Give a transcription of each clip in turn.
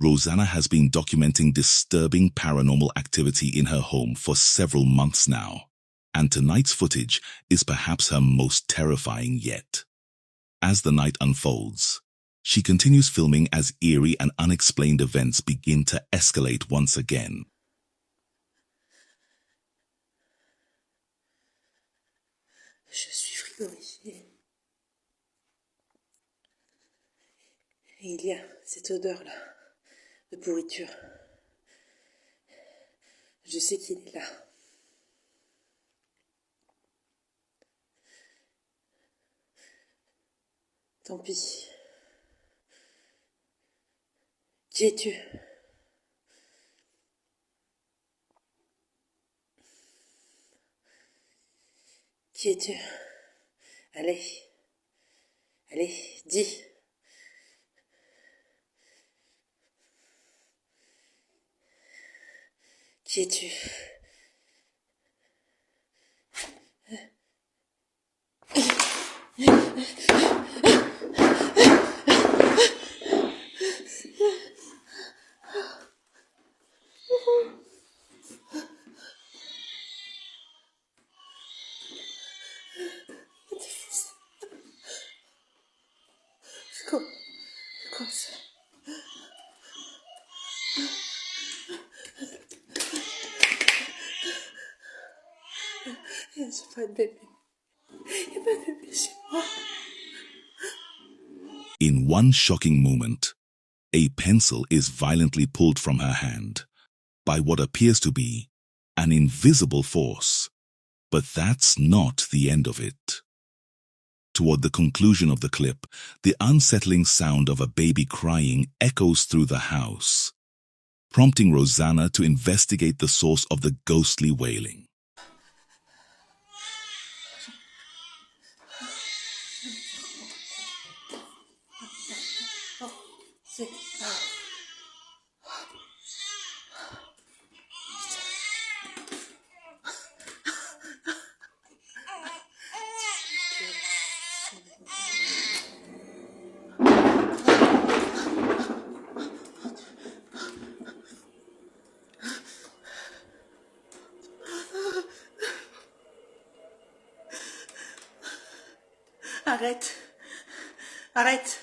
Rosanna has been documenting disturbing paranormal activity in her home for several months now, and tonight's footage is perhaps her most terrifying yet. As the night unfolds, she continues filming as eerie and unexplained events begin to escalate once again. Je suis frigorifiée. Et il y a cette odeur-là, de pourriture. Je sais qu'il est là. Tant pis. Qui es-tu? Qui es-tu? Allez. Allez, dis. Qui es-tu? Quoi ça? Il n'y a pas de bébé. Il n'y a pas de bébé chez moi. In one shocking moment, a pencil is violently pulled from her hand by what appears to be an invisible force. But that's not the end of it. Toward the conclusion of the clip, the unsettling sound of a baby crying echoes through the house, prompting Rosanna to investigate the source of the ghostly wailing. Arrête. Arrête.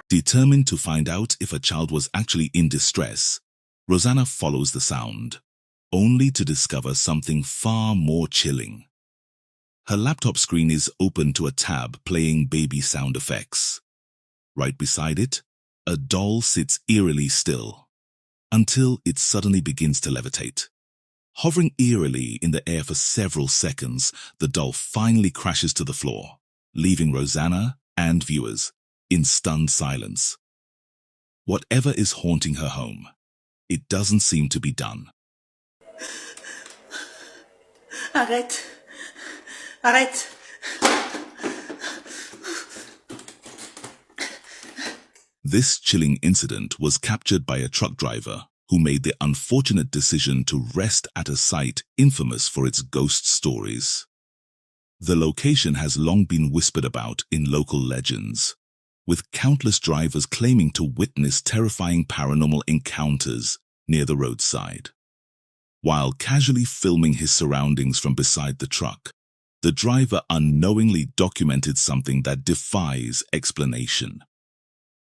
Determined to find out if a child was actually in distress, Rosanna follows the sound, only to discover something far more chilling. Her laptop screen is open to a tab playing baby sound effects. Right beside it, a doll sits eerily still, until it suddenly begins to levitate. Hovering eerily in the air for several seconds, the doll finally crashes to the floor, leaving Rosanna and viewers in stunned silence. Whatever is haunting her home, it doesn't seem to be done. Arrête. Arrête. This chilling incident was captured by a truck driver who made the unfortunate decision to rest at a site infamous for its ghost stories. The location has long been whispered about in local legends, with countless drivers claiming to witness terrifying paranormal encounters near the roadside. While casually filming his surroundings from beside the truck, the driver unknowingly documented something that defies explanation.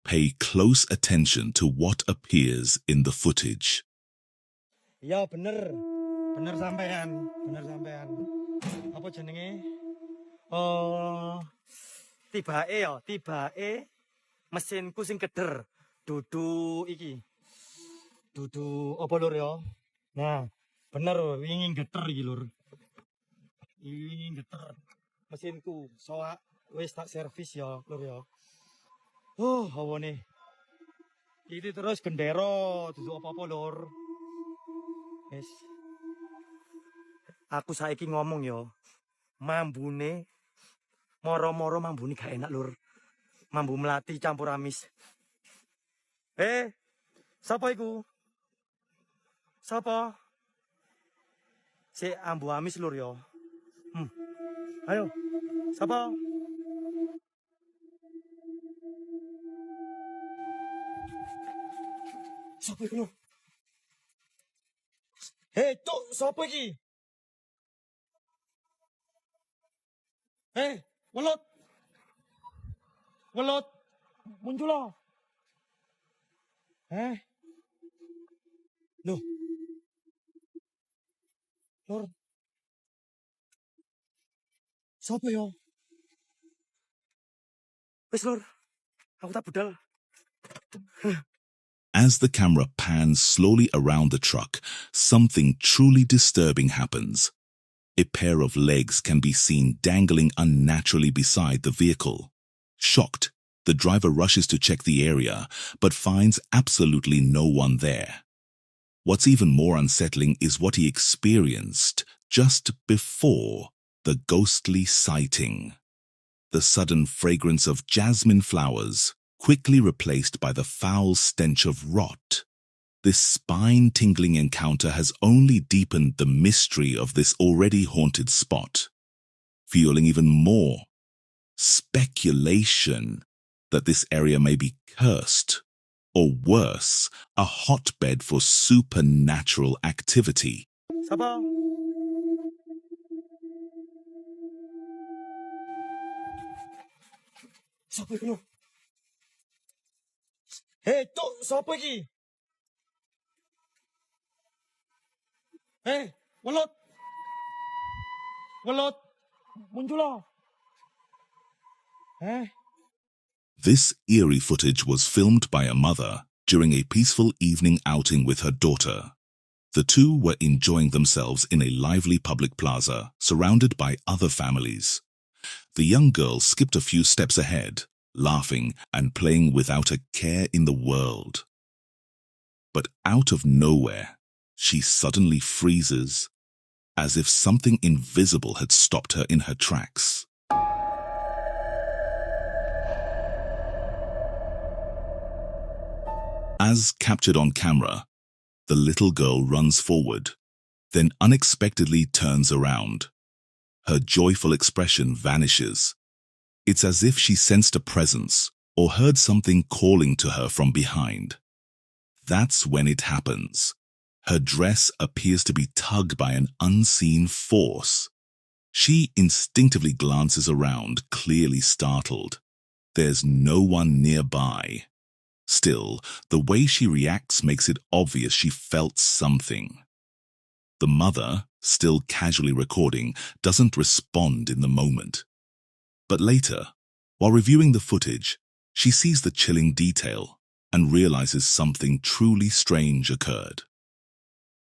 Pay close attention to what appears in the footage. Ya bener sampean, Apa jenenge? Tibake mesinku sing keder. Dudu iki. Dudu apa lur ya? Nah, bener wingi geter iki lur. Wingi geter mesinku. Soak wis tak servis ya lur ya. Oh, hawa nih. Itu terus gendero, duduk apa-apa lur. Wis. Aku saiki ngomong yo. Mambune moro-moro mambune gak enak lur. Mambu melati campur amis. Sapa iku? Sapa? Si ambu amis lur yo. Ayo. Sapa? Sapa iku lur? Cuk, sapa iki? Welut. Welut. Muncul lo. Loh. Lur. Sapa yo? Wis lur. Aku tak budal. As the camera pans slowly around the truck, something truly disturbing happens. A pair of legs can be seen dangling unnaturally beside the vehicle. Shocked, the driver rushes to check the area, but finds absolutely no one there. What's even more unsettling is what he experienced just before the ghostly sighting. The sudden fragrance of jasmine flowers, quickly replaced by the foul stench of rot. This spine-tingling encounter has only deepened the mystery of this already haunted spot, fueling even more speculation that this area may be cursed, or worse, a hotbed for supernatural activity. Sapa? Sapa iku lur? Cuk, sapa iki? Welut. Welut. Muncul lo. This eerie footage was filmed by a mother during a peaceful evening outing with her daughter. The two were enjoying themselves in a lively public plaza, surrounded by other families. The young girl skipped a few steps ahead, laughing and playing without a care in the world. But out of nowhere, she suddenly freezes, as if something invisible had stopped her in her tracks. As captured on camera, the little girl runs forward, then unexpectedly turns around. Her joyful expression vanishes. It's as if she sensed a presence or heard something calling to her from behind. That's when it happens. Her dress appears to be tugged by an unseen force. She instinctively glances around, clearly startled. There's no one nearby. Still, the way she reacts makes it obvious she felt something. The mother, still casually recording, doesn't respond in the moment. But later, while reviewing the footage, she sees the chilling detail and realizes something truly strange occurred.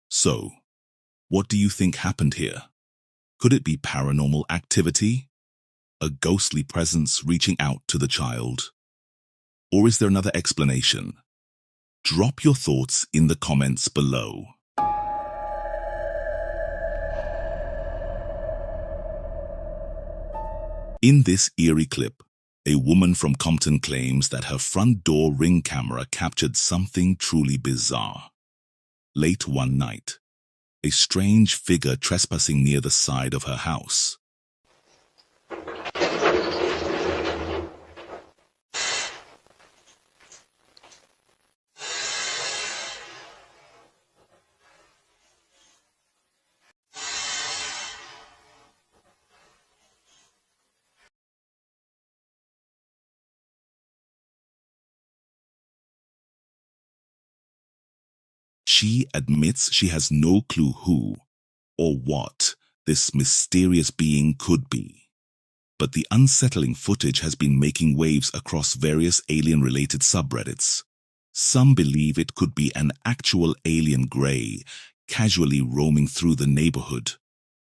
So, what do you think happened here? Could it be paranormal activity? A ghostly presence reaching out to the child? Or is there another explanation? Drop your thoughts in the comments below. In this eerie clip, a woman from Compton claims that her front door Ring camera captured something truly bizarre. Late one night, a strange figure trespassing near the side of her house. She admits she has no clue who or what this mysterious being could be. But the unsettling footage has been making waves across various alien-related subreddits. Some believe it could be an actual alien grey, casually roaming through the neighborhood,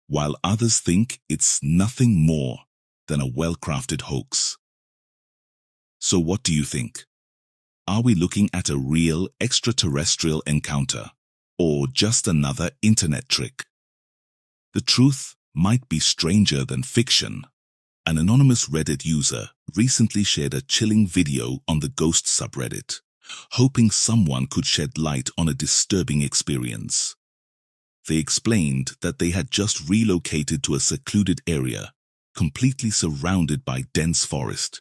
while others think it's nothing more than a well-crafted hoax. So what do you think? Are we looking at a real extraterrestrial encounter, or just another internet trick? The truth might be stranger than fiction. An anonymous Reddit user recently shared a chilling video on the Ghost subreddit, hoping someone could shed light on a disturbing experience. They explained that they had just relocated to a secluded area, completely surrounded by dense forest.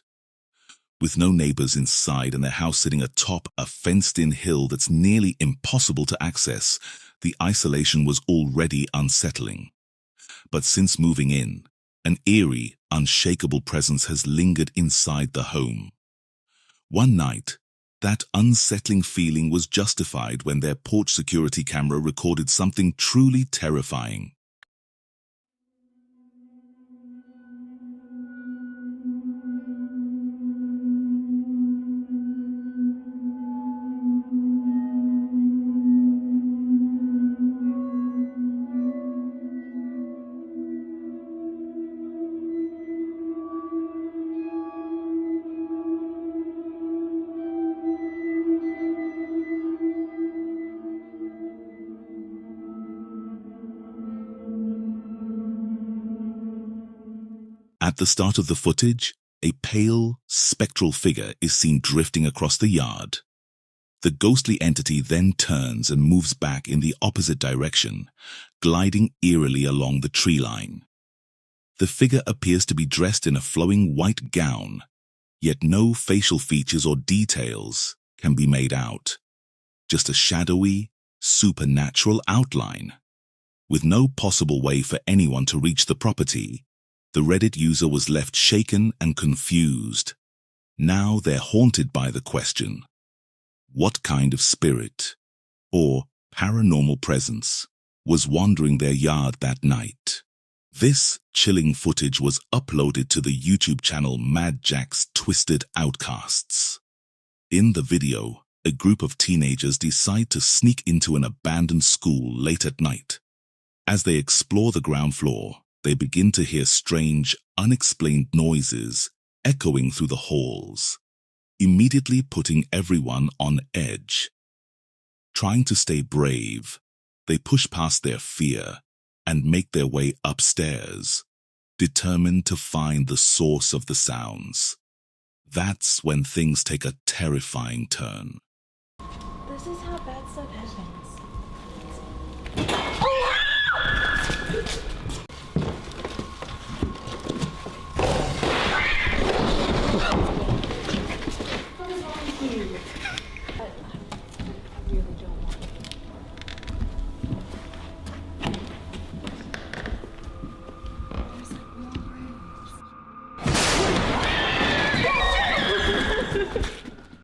With no neighbors inside and their house sitting atop a fenced-in hill that's nearly impossible to access, the isolation was already unsettling. But since moving in, an eerie, unshakable presence has lingered inside the home. One night, that unsettling feeling was justified when their porch security camera recorded something truly terrifying. At the start of the footage, a pale, spectral figure is seen drifting across the yard. The ghostly entity then turns and moves back in the opposite direction, gliding eerily along the tree line. The figure appears to be dressed in a flowing white gown, yet no facial features or details can be made out. Just a shadowy, supernatural outline. With no possible way for anyone to reach the property, the Reddit user was left shaken and confused. Now they're haunted by the question: what kind of spirit or paranormal presence was wandering their yard that night? This chilling footage was uploaded to the YouTube channel Mad Jack's Twisted Outcasts. In the video, a group of teenagers decide to sneak into an abandoned school late at night. As they explore the ground floor, they begin to hear strange, unexplained noises echoing through the halls, immediately putting everyone on edge. Trying to stay brave, they push past their fear and make their way upstairs, determined to find the source of the sounds. That's when things take a terrifying turn. This is how bad stuff happens. What is wrong with you? I really don't want it. There's like more rooms.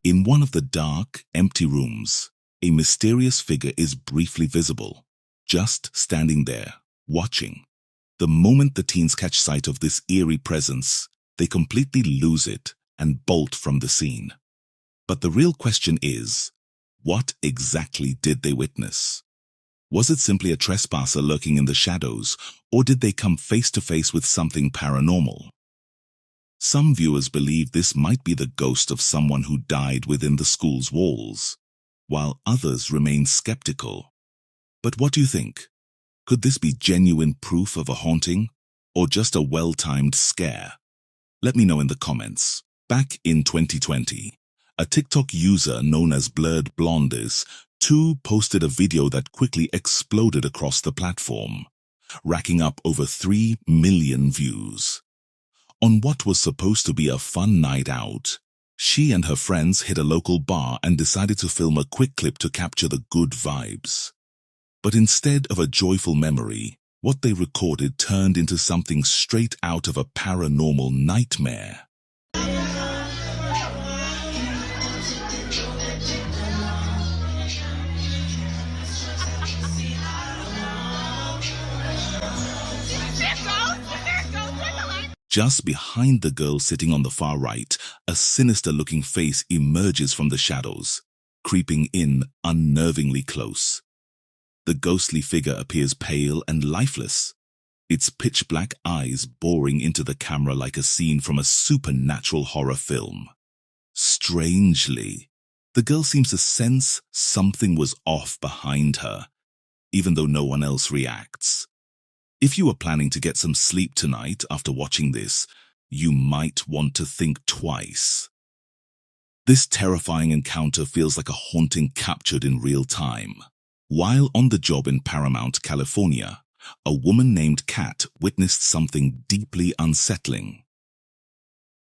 In one of the dark, empty rooms, a mysterious figure is briefly visible, just standing there, watching. The moment the teens catch sight of this eerie presence, they completely lose it and bolt from the scene. But the real question is, what exactly did they witness? Was it simply a trespasser lurking in the shadows, or did they come face to face with something paranormal? Some viewers believe this might be the ghost of someone who died within the school's walls, while others remain skeptical. But what do you think? Could this be genuine proof of a haunting, or just a well-timed scare? Let me know in the comments. Back in 2020, a TikTok user known as Blurred Blondes posted a video that quickly exploded across the platform, racking up over 3 million views. On what was supposed to be a fun night out, she and her friends hit a local bar and decided to film a quick clip to capture the good vibes. But instead of a joyful memory, what they recorded turned into something straight out of a paranormal nightmare. Just behind the girl sitting on the far right, a sinister-looking face emerges from the shadows, creeping in unnervingly close. The ghostly figure appears pale and lifeless, its pitch-black eyes boring into the camera like a scene from a supernatural horror film. Strangely, the girl seems to sense something was off behind her, even though no one else reacts. If you are planning to get some sleep tonight after watching this, you might want to think twice. This terrifying encounter feels like a haunting captured in real time. While on the job in Paramount, California, a woman named Kat witnessed something deeply unsettling.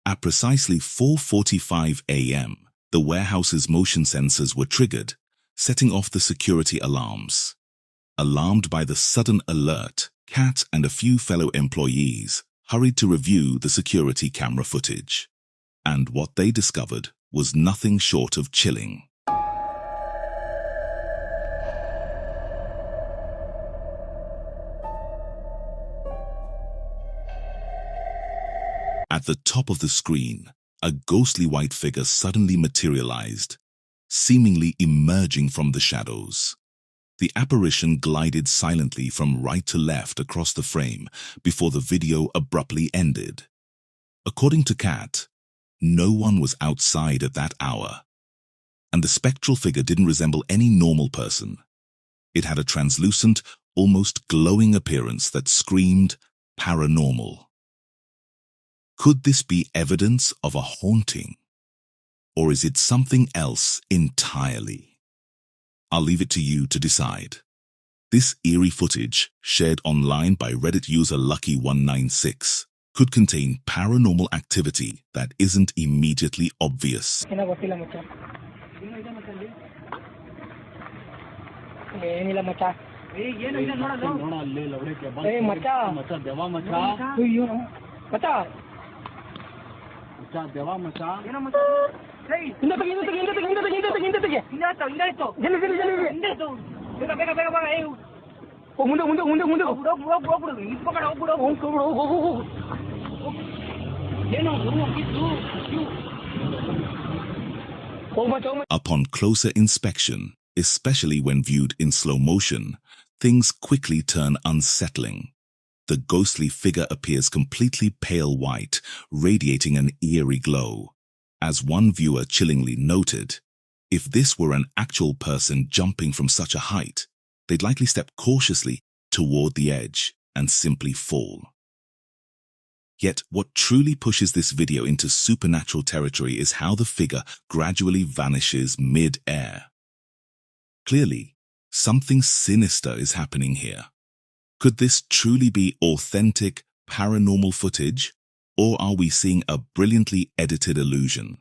At precisely 4:45 a.m., the warehouse's motion sensors were triggered, setting off the security alarms. Alarmed by the sudden alert, Kat and a few fellow employees hurried to review the security camera footage. And what they discovered was nothing short of chilling. At the top of the screen, a ghostly white figure suddenly materialized, seemingly emerging from the shadows. The apparition glided silently from right to left across the frame before the video abruptly ended. According to Kat, no one was outside at that hour, and the spectral figure didn't resemble any normal person. It had a translucent, almost glowing appearance that screamed paranormal. Could this be evidence of a haunting? Or is it something else entirely? I'll leave it to you to decide. This eerie footage, shared online by Reddit user Lucky196, could contain paranormal activity that isn't immediately obvious. Upon closer inspection, especially when viewed in slow motion, things quickly turn unsettling. The ghostly figure appears completely pale white, radiating an eerie glow. As one viewer chillingly noted, if this were an actual person jumping from such a height, they'd likely step cautiously toward the edge and simply fall. Yet what truly pushes this video into supernatural territory is how the figure gradually vanishes mid-air. Clearly, something sinister is happening here. Could this truly be authentic paranormal footage, or are we seeing a brilliantly edited illusion?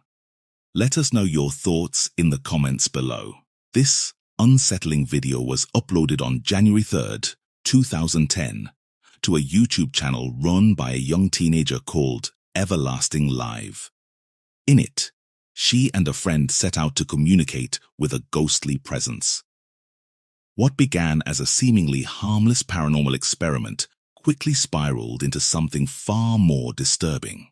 Let us know your thoughts in the comments below. This unsettling video was uploaded on January 3rd, 2010, to a YouTube channel run by a young teenager called Everlasting Live. In it, she and a friend set out to communicate with a ghostly presence. What began as a seemingly harmless paranormal experiment quickly spiraled into something far more disturbing.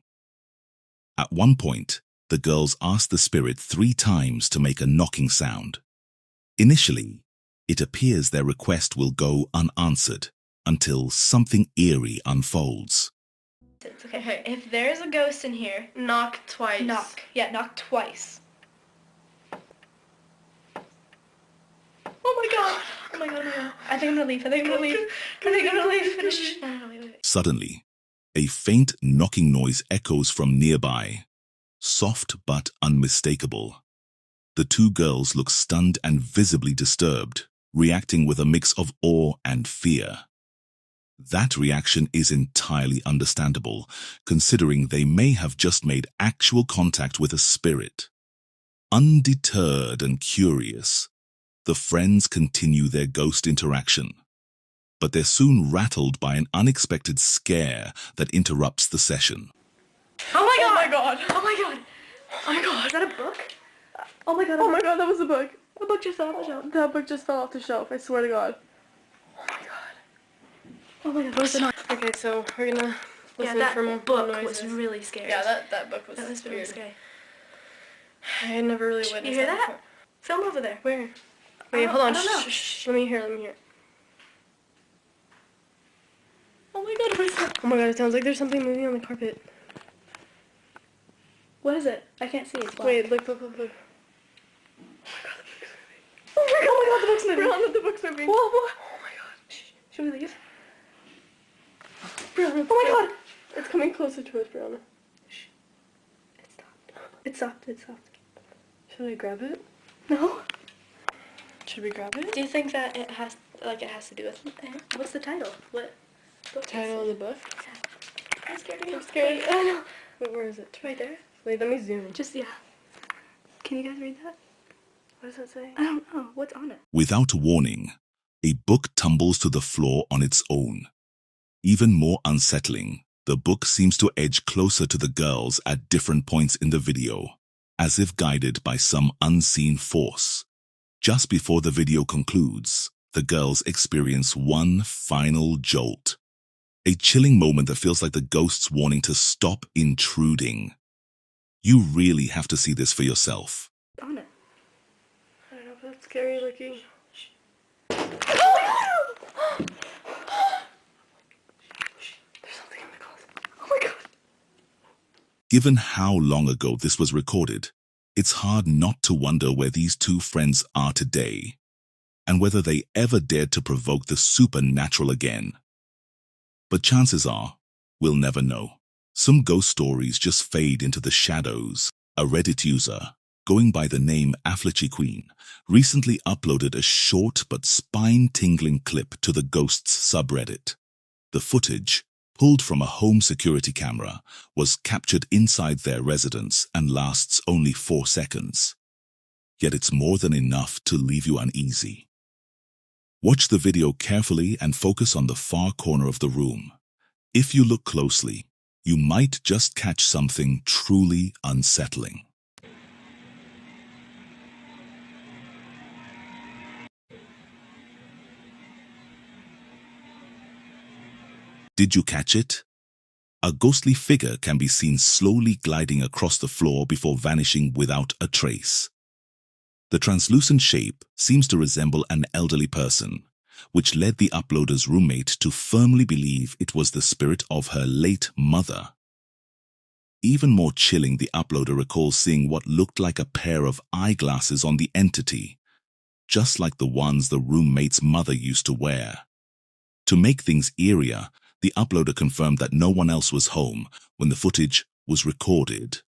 At one point, the girls asked the spirit 3 times to make a knocking sound. Initially, it appears their request will go unanswered until something eerie unfolds. It's okay. If there's a ghost in here, knock twice. Knock. Yeah, knock twice. Oh my god. Oh my god, oh my god. I think I'm gonna leave. I think I'm gonna leave. Finish. Suddenly, a faint knocking noise echoes from nearby, soft but unmistakable. The 2 girls look stunned and visibly disturbed, reacting with a mix of awe and fear. That reaction is entirely understandable, considering they may have just made actual contact with a spirit. Undeterred and curious, the friends continue their ghost interaction, but they're soon rattled by an unexpected scare that interrupts the session. Oh my god! Oh my god! Oh my god! Oh my god! Is that a book? Oh my god! Oh my god! That was a book. A book just fell off the shelf. That book just fell off the shelf. I swear to God. Oh my god! Oh my god! What was the noise? Okay, so we're gonna listen for more book. That book was really scary. Yeah, that book was. That was really scary. I had never really witnessed. You hear that? Before. Film over there. Where? Wait, hold on. Shh. Let me hear. Oh my god! Oh my god! It sounds like there's something moving on the carpet. What is it? I can't see. It's black. Wait, look. Oh my god, the book's moving. Brianna, the book's moving. Whoa. Oh my god. Shh. Should we leave? Brianna, oh my god. It's coming closer to us, Brianna. Shh. It stopped. Should I grab it? No. Should we grab it? Do you think that it has to do with What's the title? What book? Title of the book? I'm scared to go. I'm scared. Wait, I know. Wait, where is it? right there. Wait, let me zoom. Just, yeah. Can you guys read that? What does that say? I don't know. What's on it? Without warning, a book tumbles to the floor on its own. Even more unsettling, the book seems to edge closer to the girls at different points in the video, as if guided by some unseen force. Just before the video concludes, the girls experience one final jolt. A chilling moment that feels like the ghost's warning to stop intruding. You really have to see this for yourself. On it. I don't know if that's scary looking. There's something in the closet. Oh my god. Given how long ago this was recorded, it's hard not to wonder where these two friends are today, and whether they ever dared to provoke the supernatural again. But chances are, we'll never know. Some ghost stories just fade into the shadows. A Reddit user, going by the name Afflechi Queen, recently uploaded a short but spine-tingling clip to the Ghosts subreddit. The footage, pulled from a home security camera, was captured inside their residence and lasts only 4 seconds. Yet it's more than enough to leave you uneasy. Watch the video carefully and focus on the far corner of the room. If you look closely, you might just catch something truly unsettling. Did you catch it? A ghostly figure can be seen slowly gliding across the floor before vanishing without a trace. The translucent shape seems to resemble an elderly person, which led the uploader's roommate to firmly believe it was the spirit of her late mother. Even more chilling, the uploader recalls seeing what looked like a pair of eyeglasses on the entity, just like the ones the roommate's mother used to wear. To make things eerier, the uploader confirmed that no one else was home when the footage was recorded,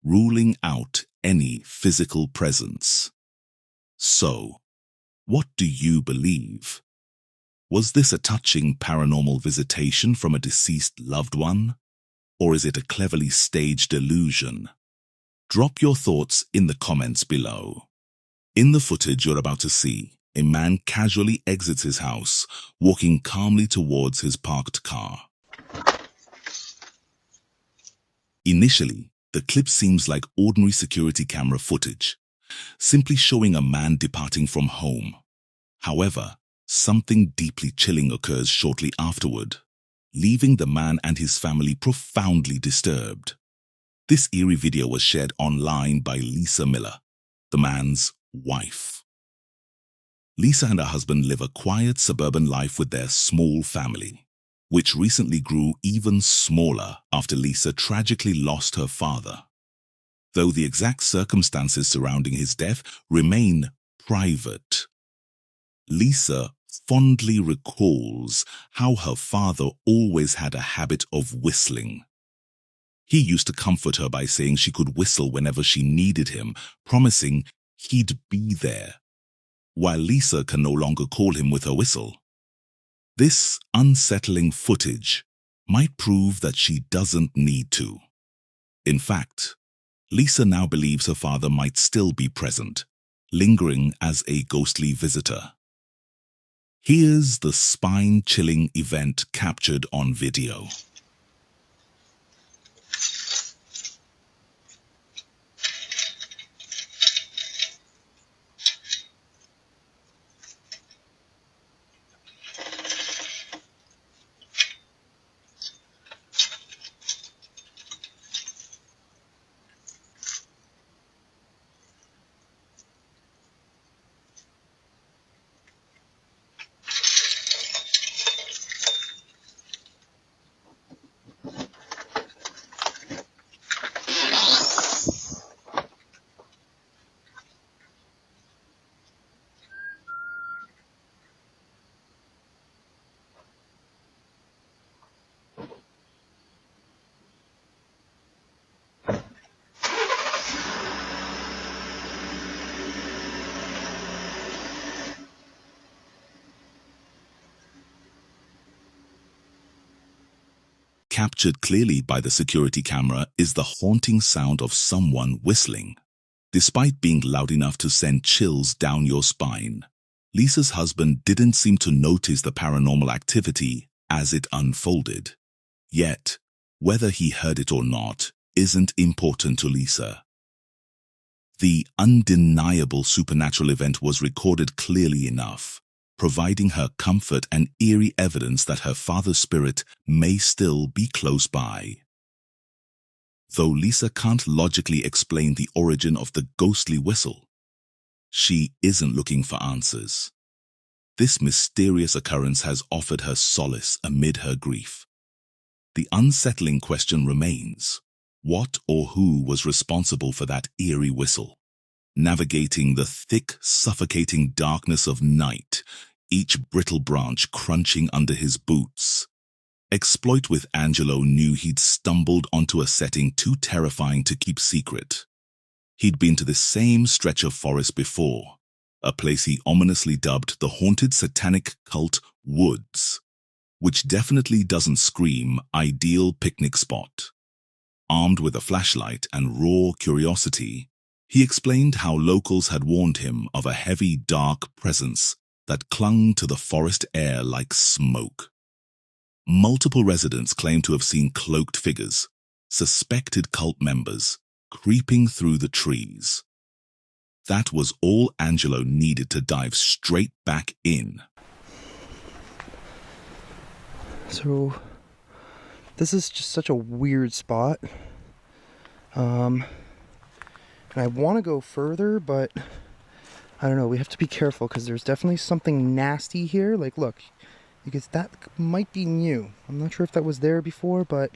ruling out any physical presence. So, what do you believe? Was this a touching paranormal visitation from a deceased loved one? Or is it a cleverly staged illusion? Drop your thoughts in the comments below. In the footage you're about to see, a man casually exits his house, walking calmly towards his parked car. Initially, the clip seems like ordinary security camera footage, simply showing a man departing from home. However, something deeply chilling occurs shortly afterward, leaving the man and his family profoundly disturbed. This eerie video was shared online by Lisa Miller, the man's wife. Lisa and her husband live a quiet suburban life with their small family, which recently grew even smaller after Lisa tragically lost her father. Though the exact circumstances surrounding his death remain private. Lisa fondly recalls how her father always had a habit of whistling. He used to comfort her by saying she could whistle whenever she needed him, promising he'd be there, while Lisa can no longer call him with her whistle. This unsettling footage might prove that she doesn't need to. In fact, Lisa now believes her father might still be present, lingering as a ghostly visitor. Here's the spine-chilling event captured on video. captured clearly by the security camera is the haunting sound of someone whistling. Despite being loud enough to send chills down your spine, Lisa's husband didn't seem to notice the paranormal activity as it unfolded. Yet, whether he heard it or not isn't important to Lisa. The undeniable supernatural event was recorded clearly enough, providing her comfort and eerie evidence that her father's spirit may still be close by. Though Lisa can't logically explain the origin of the ghostly whistle, she isn't looking for answers. This mysterious occurrence has offered her solace amid her grief. The unsettling question remains: what or who was responsible for that eerie whistle? Navigating the thick, suffocating darkness of night, each brittle branch crunching under his boots, Exploit with Angelo knew he'd stumbled onto a setting too terrifying to keep secret. He'd been to the same stretch of forest before, a place he ominously dubbed the haunted satanic cult Woods, which definitely doesn't scream ideal picnic spot. Armed with a flashlight and raw curiosity, he explained how locals had warned him of a heavy, dark presence that clung to the forest air like smoke. Multiple residents claimed to have seen cloaked figures, suspected cult members, creeping through the trees. That was all Angelo needed to dive straight back in. So, this is just such a weird spot. And I want to go further, but I don't know, we have to be careful because there's definitely something nasty here. Like, look, because that might be new. I'm not sure if that was there before, but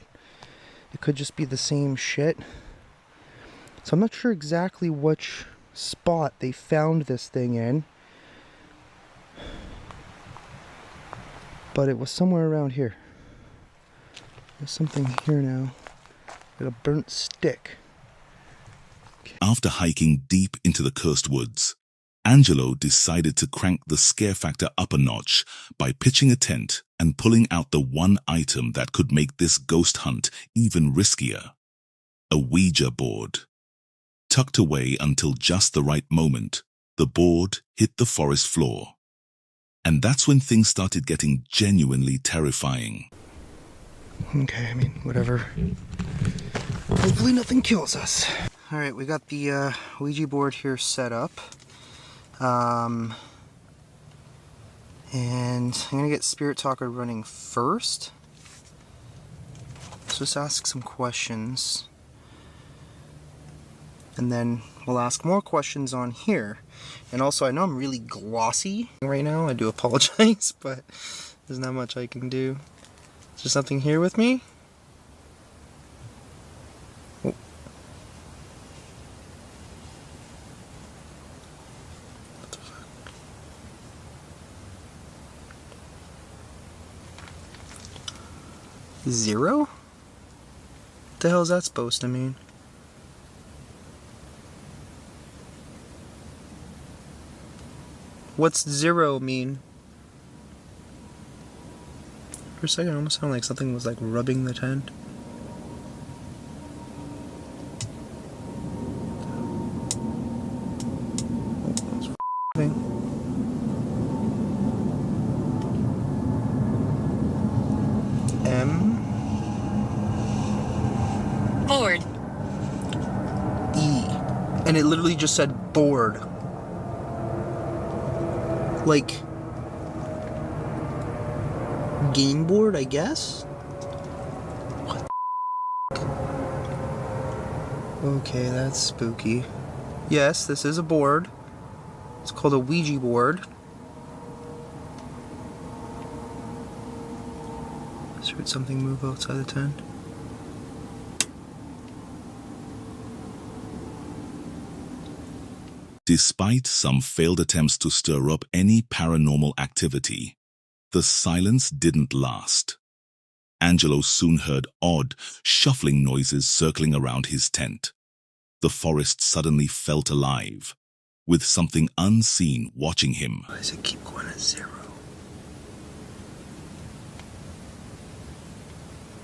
it could just be the same shit. So I'm not sure exactly which spot they found this thing in, but it was somewhere around here. There's something here now. Got a burnt stick. After hiking deep into the cursed woods, Angelo decided to crank the scare factor up a notch by pitching a tent and pulling out the one item that could make this ghost hunt even riskier: a Ouija board. Tucked away until just the right moment, the board hit the forest floor. And that's when things started getting genuinely terrifying. Okay, I mean, whatever. Hopefully nothing kills us. Alright, we got the Ouija board here set up. And I'm gonna get Spirit Talker running first. Let's just ask some questions. And then we'll ask more questions on here. And also, I know I'm really glossy right now. I do apologize, but there's not much I can do. Is there something here with me? Oh. What the fuck? Zero? What the hell is that supposed to mean? What's zero mean? For a second, it almost sounded like something was like rubbing the tent. Oh, that's f***ing. M. Board. E. And it literally just said board. Like game board, I guess? What the Okay, that's spooky. Yes, this is a board. It's called a Ouija board. Just heard something move outside the tent. Despite some failed attempts to stir up any paranormal activity, the silence didn't last. Angelo soon heard odd, shuffling noises circling around his tent. The forest suddenly felt alive, with something unseen watching him. Why does it keep going at zero?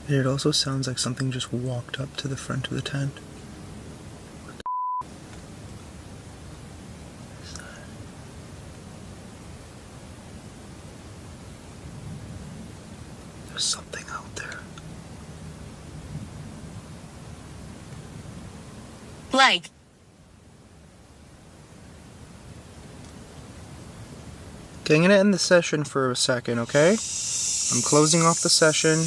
It also sounds like something just walked up to the front of the tent. What the is that? There's something out there. Like. Okay, I'm gonna end the session for a second, okay? I'm closing off the session.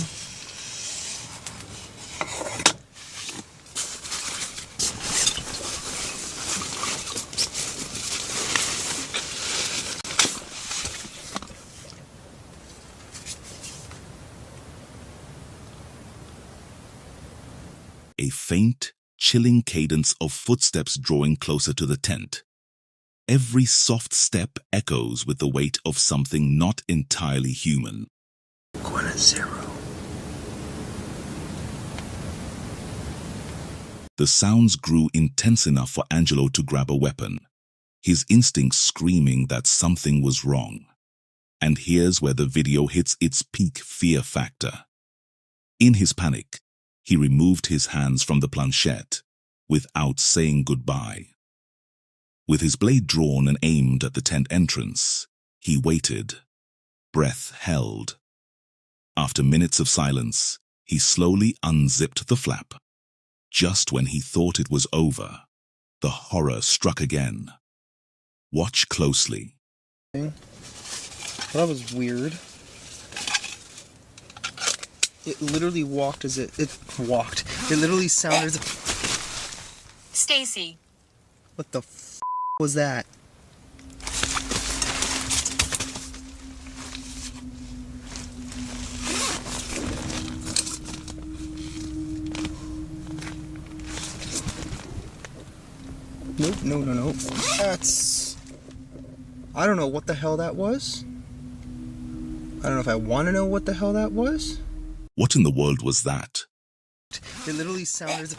A faint, chilling cadence of footsteps drawing closer to the tent. Every soft step echoes with the weight of something not entirely human. Going at 0. The sounds grew intense enough for Angelo to grab a weapon, his instincts screaming that something was wrong. And here's where the video hits its peak fear factor. In his panic, he removed his hands from the planchette without saying goodbye. With his blade drawn and aimed at the tent entrance, he waited, breath held. After minutes of silence, he slowly unzipped the flap. Just when he thought it was over, the horror struck again. Watch closely. That was weird. It literally walked as it walked. It literally sounded as if... Stacy. What the f was that? Nope, no. That's... I don't know what the hell that was. I don't know if I want to know what the hell that was. What in the world was that? It literally sounded...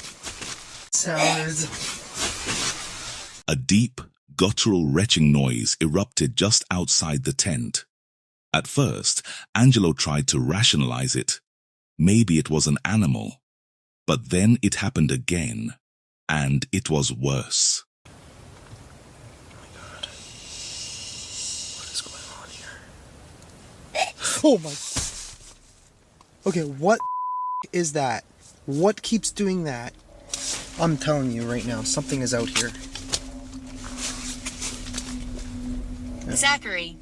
A deep, guttural retching noise erupted just outside the tent. At first, Angelo tried to rationalize it. Maybe it was an animal. But then it happened again, and it was worse. What is going on here? Oh my... Okay, what is that? What keeps doing that? I'm telling you right now, something is out here. Zachary.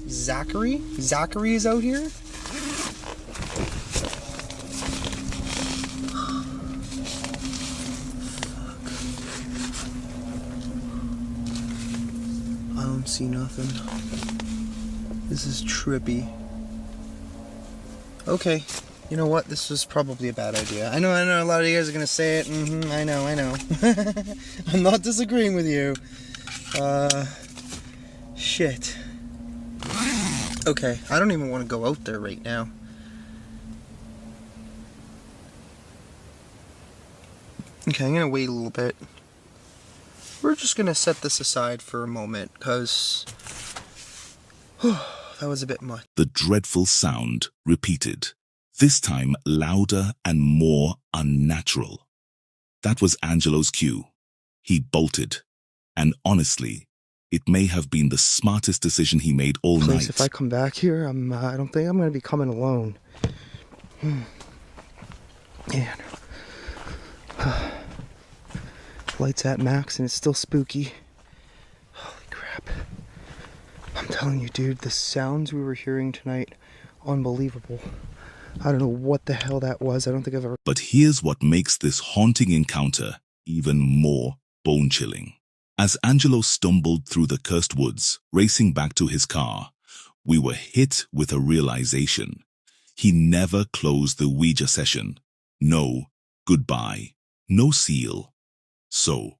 Zachary? Zachary is out here? I don't see nothing. This is trippy. Okay, you know what? This was probably a bad idea. I know a lot of you guys are gonna say it. I know. I'm not disagreeing with you. Shit. Okay, I don't even want to go out there right now. Okay, I'm gonna wait a little bit. We're just gonna set this aside for a moment, because that was a bit much. The dreadful sound repeated, this time louder and more unnatural. That was Angelo's cue. He bolted, and honestly, it may have been the smartest decision he made all Please, night. if I come back here, I don't think I'm gonna be coming alone. Man. Lights at max and it's still spooky. Holy crap. I'm telling you, dude, the sounds we were hearing tonight, unbelievable. I don't know what the hell that was. I don't think I've ever... But here's what makes this haunting encounter even more bone-chilling. As Angelo stumbled through the cursed woods, racing back to his car, we were hit with a realization. He never closed the Ouija session. No goodbye. No seal. So,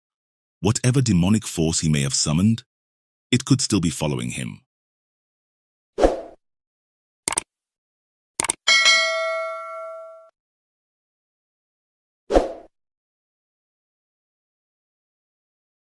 whatever demonic force he may have summoned, it could still be following him.